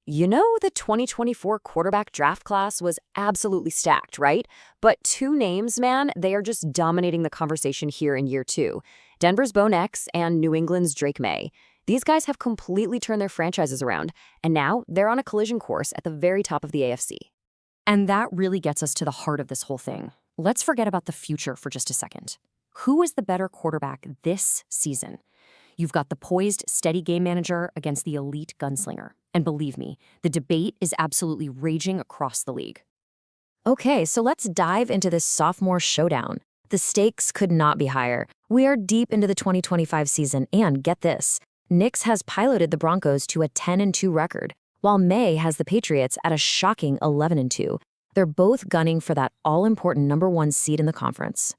The 2024 quarterback draft class was absolutely stacked, right? But two names, man, they are just dominating the conversation here in year two. Denver's Bo Nix and New England's Drake Maye. These guys have completely turned their franchises around, and now they're on a collision course at the very top of the AFC. And that really gets us to the heart of this whole thing. Let's forget about the future for just a second. Who is the better quarterback this season? You've got the poised, steady game manager against the elite gunslinger. And believe me, the debate is absolutely raging across the league. Okay, so let's dive into this sophomore showdown. The stakes could not be higher. We are deep into the 2025 season, and get this, Nix has piloted the Broncos to a 10-2 record, while Maye has the Patriots at a shocking 11-2. They're both gunning for that all-important #1 seed in the conference.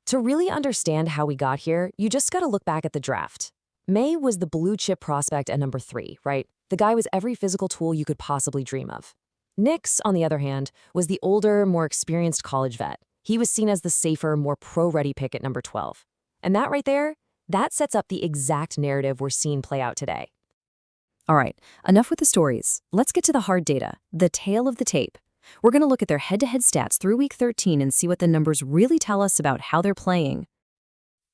To really understand how we got here, you just gotta look back at the draft. Maye was the blue-chip prospect at number 3, right? The guy was every physical tool you could possibly dream of. Nix, on the other hand, was the older, more experienced college vet. He was seen as the safer, more pro-ready pick at number 12. And that right there, that sets up the exact narrative we're seeing play out today. All right, enough with the stories. Let's get to the hard data, the tail of the tape. We're going to look at their head-to-head stats through week 13 and see what the numbers really tell us about how they're playing.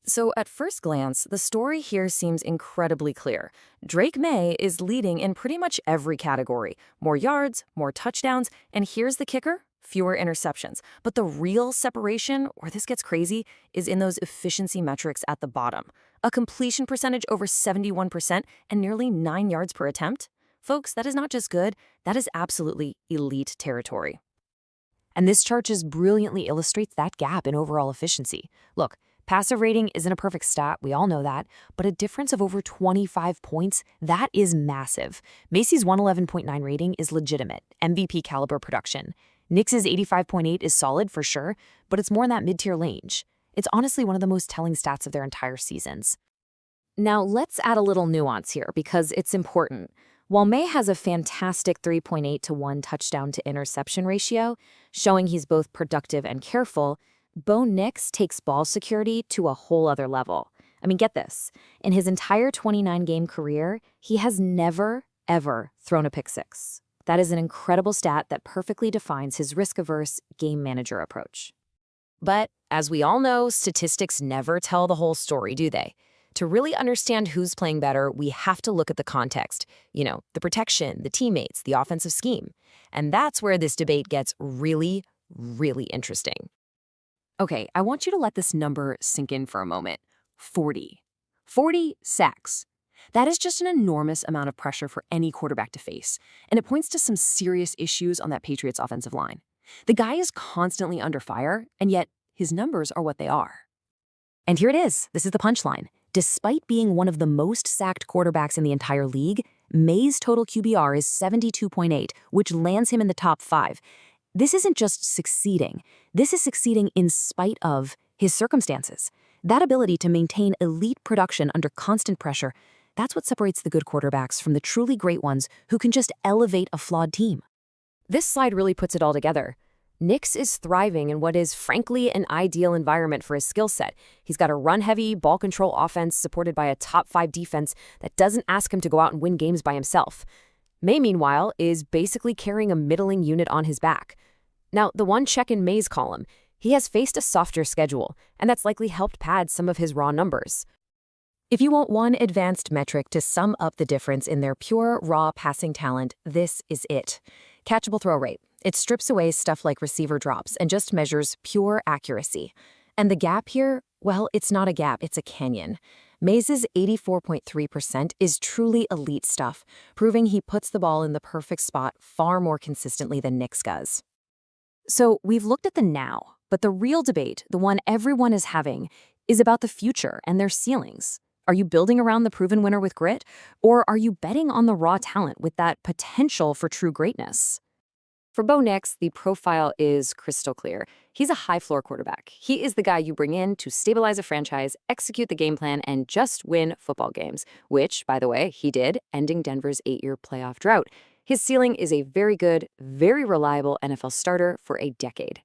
So at first glance, the story here seems incredibly clear. Drake Maye is leading in pretty much every category. More yards, more touchdowns, and here's the kicker, fewer interceptions. But the real separation, where this gets crazy, is in those efficiency metrics at the bottom. A completion percentage over 71% and nearly 9 yards per attempt. Folks, that is not just good, that is absolutely elite territory. And this chart just brilliantly illustrates that gap in overall efficiency. Look, passer rating isn't a perfect stat, we all know that, but a difference of over 25 points, that is massive. Macy's 111.9 rating is legitimate, MVP caliber production. Nix's 85.8 is solid for sure, but it's more in that mid-tier range. It's honestly one of the most telling stats of their entire seasons. Now, let's add a little nuance here because it's important. While Maye has a fantastic 3.8 to 1 touchdown to interception ratio, showing he's both productive and careful, Bo Nix takes ball security to a whole other level. I mean, get this. In his entire 29-game career, he has never, ever thrown a pick six. That is an incredible stat that perfectly defines his risk-averse game manager approach. But as we all know, statistics never tell the whole story, do they? To really understand who's playing better, we have to look at the context. The protection, the teammates, the offensive scheme. And that's where this debate gets really, really interesting. Okay, I want you to let this number sink in for a moment. 40. 40 sacks. That is just an enormous amount of pressure for any quarterback to face, and it points to some serious issues on that Patriots offensive line. The guy is constantly under fire, and yet his numbers are what they are. And here it is. This is the punchline. Despite being one of the most sacked quarterbacks in the entire league, Maye's total QBR is 72.8, which lands him in the top 5. This isn't just succeeding. This is succeeding in spite of his circumstances. That ability to maintain elite production under constant pressure, that's what separates the good quarterbacks from the truly great ones who can just elevate a flawed team. This slide really puts it all together. Nix is thriving in what is, frankly, an ideal environment for his skill set. He's got a run-heavy, ball-control offense supported by a top-5 defense that doesn't ask him to go out and win games by himself. Maye, meanwhile, is basically carrying a middling unit on his back. Now, the one check in Maye's column, he has faced a softer schedule, and that's likely helped pad some of his raw numbers. If you want one advanced metric to sum up the difference in their pure, raw passing talent, this is it. Catchable throw rate. It strips away stuff like receiver drops and just measures pure accuracy. And the gap here, well, it's not a gap, it's a canyon. Maye's 84.3% is truly elite stuff, proving he puts the ball in the perfect spot far more consistently than Nix does. So we've looked at the now, but the real debate, the one everyone is having, is about the future and their ceilings. Are you building around the proven winner with grit, or are you betting on the raw talent with that potential for true greatness? For Bo Nix, the profile is crystal clear. He's a high-floor quarterback. He is the guy you bring in to stabilize a franchise, execute the game plan, and just win football games, which, by the way, he did, ending Denver's 8-year playoff drought. His ceiling is a very good, very reliable NFL starter for a decade.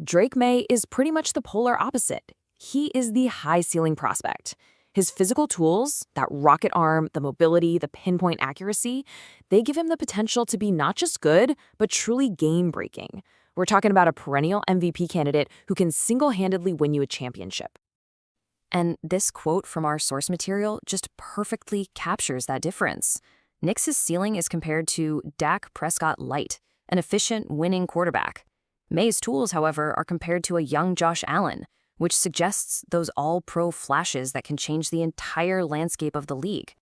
Drake Maye is pretty much the polar opposite. He is the high-ceiling prospect. His physical tools, that rocket arm, the mobility, the pinpoint accuracy, they give him the potential to be not just good, but truly game-breaking. We're talking about a perennial MVP candidate who can single-handedly win you a championship. And this quote from our source material just perfectly captures that difference. Nix's ceiling is compared to Dak Prescott Light, an efficient, winning quarterback. Maye's tools, however, are compared to a young Josh Allen, which suggests those all-pro flashes that can change the entire landscape of the league.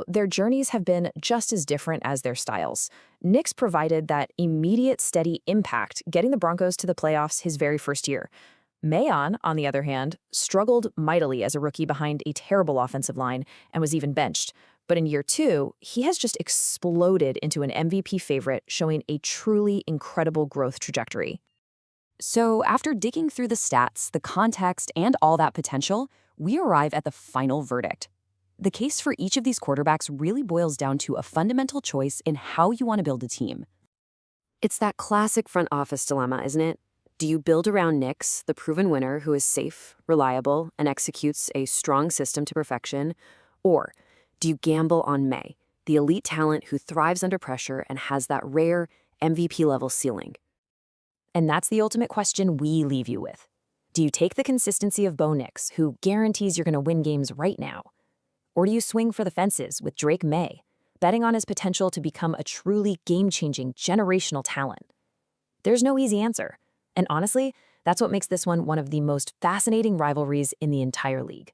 Their journeys have been just as different as their styles. Nix provided that immediate, steady impact, getting the Broncos to the playoffs his very first year. Mayon, on the other hand, struggled mightily as a rookie behind a terrible offensive line and was even benched. But in year 2, he has just exploded into an MVP favorite, showing a truly incredible growth trajectory. So after digging through the stats, the context, and all that potential, we arrive at the final verdict. The case for each of these quarterbacks really boils down to a fundamental choice in how you want to build a team. It's that classic front office dilemma, isn't it? Do you build around Nix, the proven winner who is safe, reliable, and executes a strong system to perfection? Or do you gamble on Maye, the elite talent who thrives under pressure and has that rare MVP-level ceiling? And that's the ultimate question we leave you with. Do you take the consistency of Bo Nix, who guarantees you're going to win games right now? Or do you swing for the fences with Drake Maye, betting on his potential to become a truly game-changing generational talent? There's no easy answer. And honestly, that's what makes this one of the most fascinating rivalries in the entire league.